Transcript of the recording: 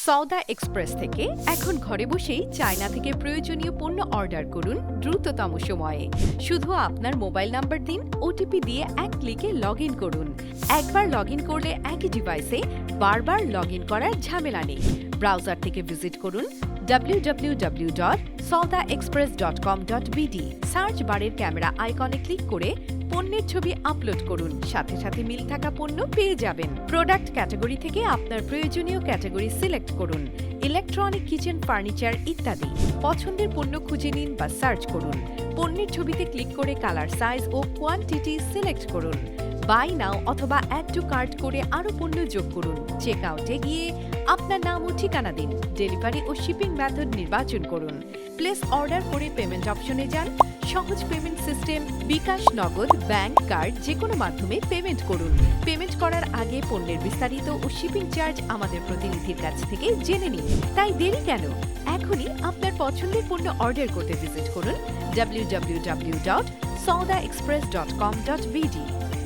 সওদা express থেকে এখন ঘরে বসেই চায়না থেকে প্রয়োজনীয় পণ্য অর্ডার করুন দ্রুততম সময়ে। শুধু আপনার মোবাইল নাম্বার দিন, ওটিপি দিয়ে এক ক্লিকে লগ ইন করুন। একবার লগ ইন করলে একই ডিভাইসে বারবার লগ ইন করার ঝামেলা নেই। ব্রাউজার থেকে ভিজিট করুন www.saudaexpress.com.bd। সার্চ বারের ক্যামেরা আইকনে ক্লিক করে পণ্যের ছবি আপলোড করুন, সাথে সাথে মিল থাকা পণ্য পেয়ে যাবেন। প্রোডাক্ট ক্যাটাগরি থেকে আপনার প্রয়োজনীয় ক্যাটাগরি সিলেক্ট করুন, ইলেকট্রনিক, কিচেন, ফার্নিচার ইত্যাদি। পছন্দের পণ্য খুঁজে নিন বা সার্চ করুন। পণ্যের ছবিতে ক্লিক করে কালার, সাইজ ও কোয়ান্টিটি সিলেক্ট করুন। বাই নাও অথবা অ্যাড টু কার্ট করে আরও পণ্য যোগ করুন। চেক আউটে গিয়ে আপনার নাম ও ঠিকানা দিন। ডেলিভারি ও শিপিং মেথড নির্বাচন করুন। প্লেস অর্ডার করে পেমেন্ট অপশনে যান। সহজ পেমেন্ট সিস্টেম, বিকাশ, নগদ, ব্যাংক, কার্ড যে কোনো মাধ্যমে পেমেন্ট করুন। পেমেন্ট করার আগে পণ্যের বিস্তারিত ও শিপিং চার্জ আমাদের প্রতিনিধির কাছ থেকে জেনে নিন। তাই দেরি কেন? এখনই আপনার পছন্দের পণ্য অর্ডার করতে ভিজিট করুন www.saudaexpress.com.bd।